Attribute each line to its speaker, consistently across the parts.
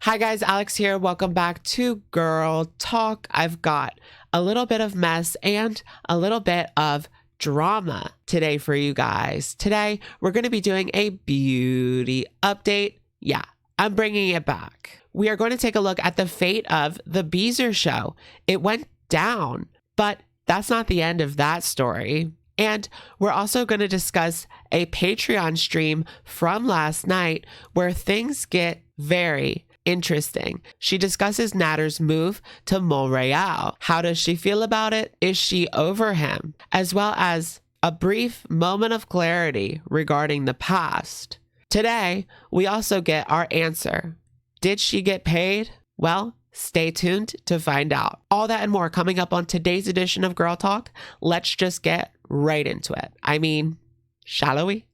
Speaker 1: Hi guys, Alex here. Welcome back to Girl Talk. I've got a little bit of mess and a little bit of drama today for you guys. Today, we're going to be doing a beauty update. Yeah, I'm bringing it back. We are going to take a look at the fate of the Beezer Show. It went down, but that's not the end of that story. And we're also going to discuss a Patreon stream from last night where things get very interesting. She discusses Nader's move to Montreal. How does she feel about it? Is she over him? As well as a brief moment of clarity regarding the past. Today, we also get our answer. Did she get paid? Well, stay tuned to find out. All that and more coming up on today's edition of Girl Talk. Let's just get right into it. I mean, shall we?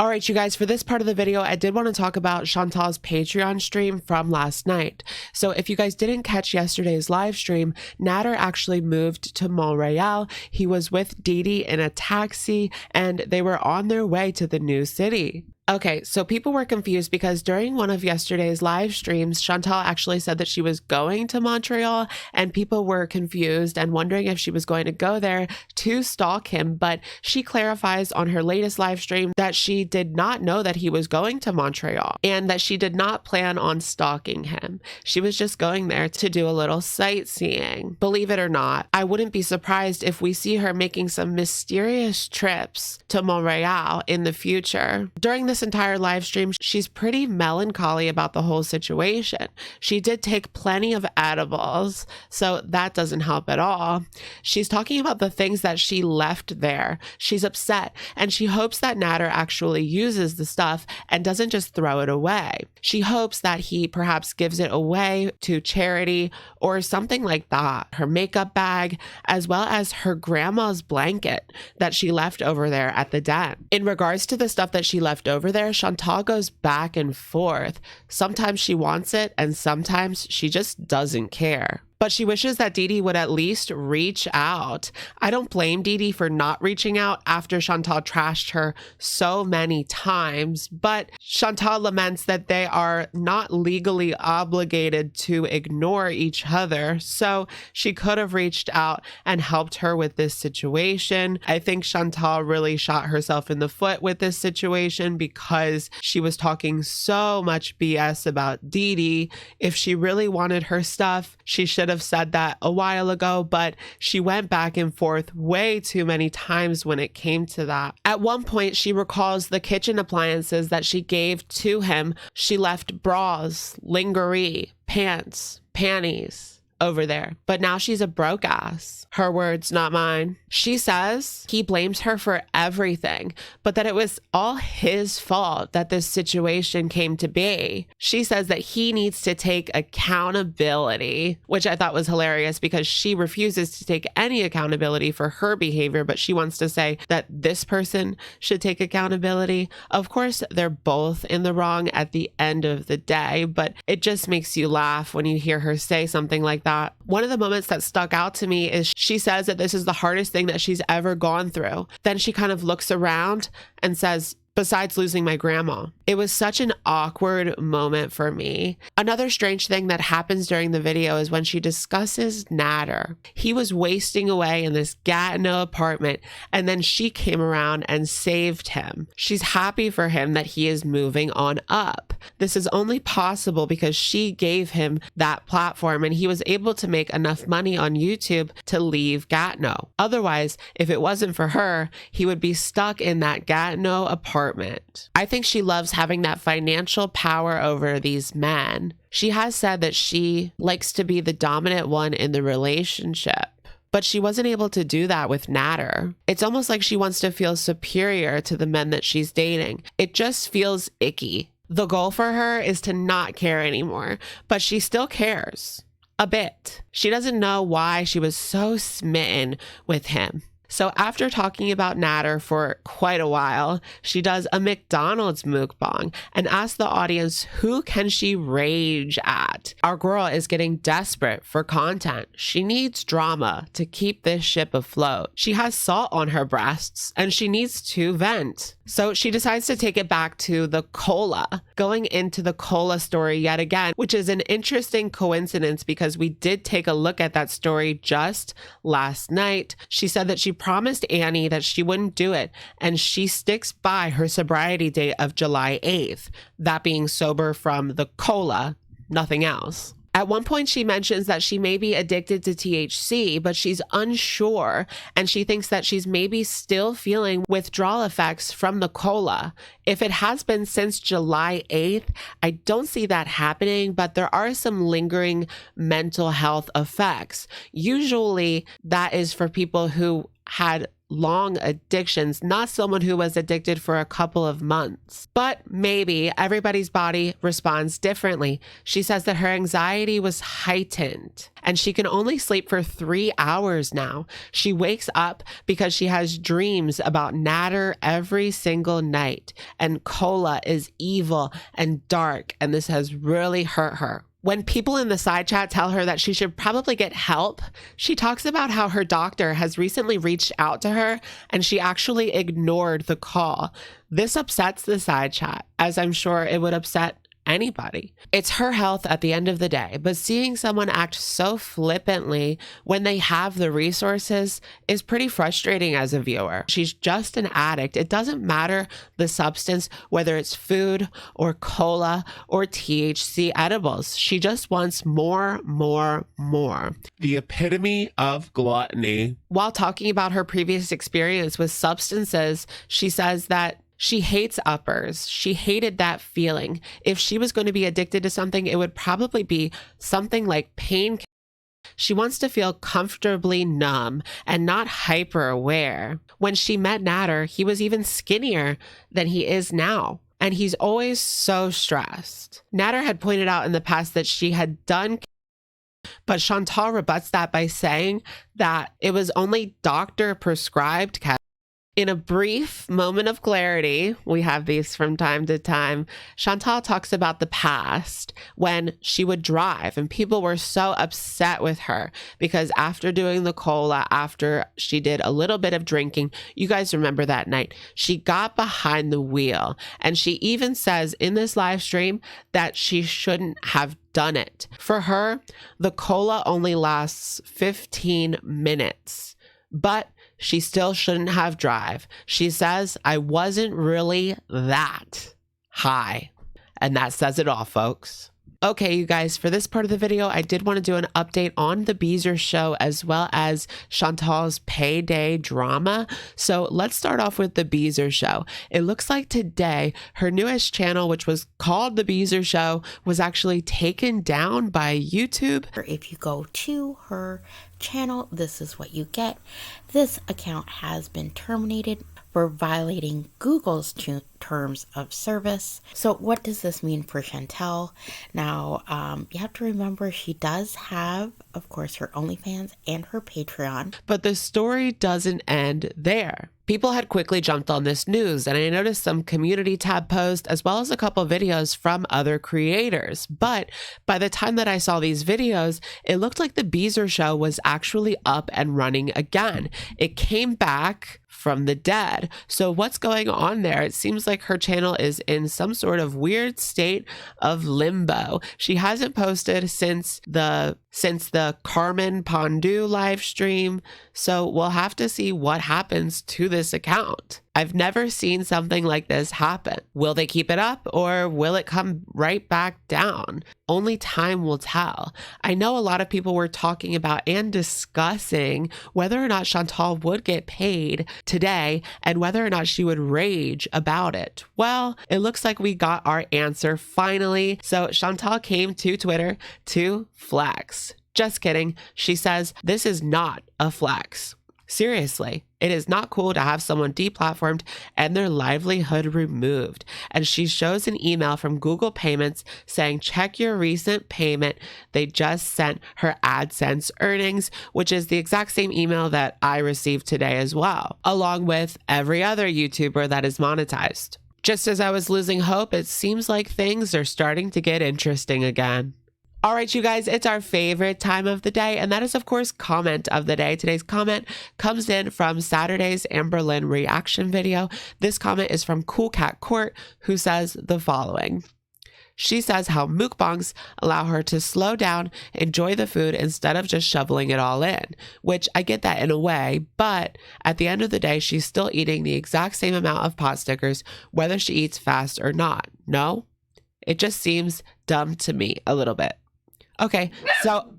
Speaker 1: All right, you guys, for this part of the video, I did want to talk about Chantal's Patreon stream from last night. So if you guys didn't catch yesterday's live stream, Nader actually moved to Montreal. He was with Didi in a taxi and they were on their way to the new city. Okay, so people were confused because during one of yesterday's live streams, Chantal actually said that she was going to Montreal and people were confused and wondering if she was going to go there to stalk him. But she clarifies on her latest live stream that she did not know that he was going to Montreal and that she did not plan on stalking him. She was just going there to do a little sightseeing. Believe it or not, I wouldn't be surprised if we see her making some mysterious trips to Montreal in the future. During this entire live stream, she's pretty melancholy about the whole situation. She did take plenty of edibles, so that doesn't help at all. She's talking about the things that she left there. She's upset, and she hopes that Nader actually uses the stuff and doesn't just throw it away. She hopes that he perhaps gives it away to charity or something like that. Her makeup bag, as well as her grandma's blanket that she left over there at the den. In regards to the stuff that she left over there, Chantal goes back and forth. Sometimes she wants it and sometimes she just doesn't care. But she wishes that Didi would at least reach out. I don't blame Didi for not reaching out after Chantal trashed her so many times, but Chantal laments that they are not legally obligated to ignore each other, so she could have reached out and helped her with this situation. I think Chantal really shot herself in the foot with this situation because she was talking so much BS about Didi. If she really wanted her stuff, she should have said that a while ago, but she went back and forth way too many times when it came to that. At one point, she recalls the kitchen appliances that she gave to him. She left bras, lingerie, pants, panties over there, but now she's a broke ass. Her words, not mine. She says he blames her for everything, but that it was all his fault that this situation came to be. She says that he needs to take accountability, which I thought was hilarious because she refuses to take any accountability for her behavior, but she wants to say that this person should take accountability. Of course, they're both in the wrong at the end of the day, but it just makes you laugh when you hear her say something like that. One of the moments that stuck out to me is she says that this is the hardest thing that she's ever gone through. Then she kind of looks around and says, besides losing my grandma. It was such an awkward moment for me. Another strange thing that happens during the video is when she discusses Nader. He was wasting away in this Gatineau apartment, and then she came around and saved him. She's happy for him that he is moving on up. This is only possible because she gave him that platform and he was able to make enough money on YouTube to leave Gatineau. Otherwise, if it wasn't for her, he would be stuck in that Gatineau apartment. I think she loves having that financial power over these men. She has said that she likes to be the dominant one in the relationship, but she wasn't able to do that with Nader. It's almost like she wants to feel superior to the men that she's dating. It just feels icky. The goal for her is to not care anymore, but she still cares. A bit. She doesn't know why she was so smitten with him. So after talking about Nader for quite a while, she does a McDonald's mukbang and asks the audience who can she rage at. Our girl is getting desperate for content. She needs drama to keep this ship afloat. She has salt on her breasts and she needs to vent. So she decides to take it back to the cola, going into the cola story yet again, which is an interesting coincidence because we did take a look at that story just last night. She said that she promised Annie that she wouldn't do it, and she sticks by her sobriety date of July 8th, that being sober from the cola, nothing else. At one point, she mentions that she may be addicted to THC, but she's unsure, and she thinks that she's maybe still feeling withdrawal effects from the cola. If it has been since July 8th, I don't see that happening, but there are some lingering mental health effects. Usually, that is for people who had long addictions, not someone who was addicted for a couple of months. But maybe everybody's body responds differently. She says that her anxiety was heightened and she can only sleep for 3 hours now. She wakes up because she has dreams about Nader every single night, and cola is evil and dark, and this has really hurt her. When people in the side chat tell her that she should probably get help, she talks about how her doctor has recently reached out to her and she actually ignored the call. This upsets the side chat, as I'm sure it would upset anybody. It's her health at the end of the day, but seeing someone act so flippantly when they have the resources is pretty frustrating as a viewer. She's just an addict. It doesn't matter the substance, whether it's food or cola or THC edibles. She just wants more. The epitome of gluttony. While talking about her previous experience with substances, she says that she hates uppers. She hated that feeling. If she was going to be addicted to something, it would probably be something like pain. She wants to feel comfortably numb and not hyper aware. When she met Nader, he was even skinnier than he is now, and he's always so stressed. Nader had pointed out in the past that she had done, but Chantal rebuts that by saying that it was only doctor prescribed ketamine. In a brief moment of clarity, we have these from time to time, Chantal talks about the past when she would drive and people were so upset with her because after doing the cola, after she did a little bit of drinking, you guys remember that night, she got behind the wheel and she even says in this live stream that she shouldn't have done it. For her, the cola only lasts 15 minutes, but she still shouldn't have drive. She says, I wasn't really that high. And that says it all, folks. Okay, you guys, for this part of the video, I did want to do an update on the Beezer Show as well as Chantal's payday drama. So let's start off with the Beezer Show. It looks like today, her newest channel, which was called the Beezer Show, was actually taken down by YouTube.
Speaker 2: If you go to her channel, this is what you get. This account has been terminated for violating Google's terms of service. So what does this mean for Chantal? Now, you have to remember she does have, of course, her OnlyFans and her Patreon.
Speaker 1: But the story doesn't end there. People had quickly jumped on this news, and I noticed some community tab posts as well as a couple videos from other creators. But by the time that I saw these videos, it looked like the Beezer Show was actually up and running again. It came back from the dead. So what's going on there? It seems like her channel is in some sort of weird state of limbo. She hasn't posted since the Carmen Pondu live stream. So we'll have to see what happens to this account. I've never seen something like this happen. Will they keep it up or will it come right back down? Only time will tell. I know a lot of people were talking about and discussing whether or not Chantal would get paid today and whether or not she would rage about it. Well, it looks like we got our answer finally. So Chantal came to Twitter to flex. Just kidding. She says this is not a flex. Seriously, it is not cool to have someone deplatformed and their livelihood removed. And she shows an email from Google Payments saying, check your recent payment. They just sent her AdSense earnings, which is the exact same email that I received today as well, along with every other YouTuber that is monetized. Just as I was losing hope, it seems like things are starting to get interesting again. All right, you guys, it's our favorite time of the day, and that is, of course, comment of the day. Today's comment comes in from Saturday's Amberlynn reaction video. This comment is from Cool Cat Court, who says the following. She says how mukbangs allow her to slow down, enjoy the food instead of just shoveling it all in, which I get that in a way, but at the end of the day, she's still eating the exact same amount of pot stickers, whether she eats fast or not. No? It just seems dumb to me a little bit. Okay, so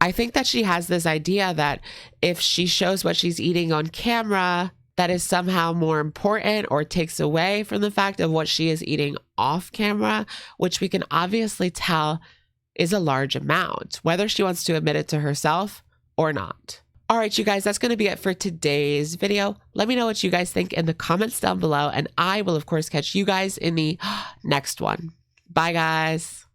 Speaker 1: I think that she has this idea that if she shows what she's eating on camera, that is somehow more important or takes away from the fact of what she is eating off camera, which we can obviously tell is a large amount, whether she wants to admit it to herself or not. All right, you guys, that's going to be it for today's video. Let me know what you guys think in the comments down below, and I will, of course, catch you guys in the next one. Bye, guys.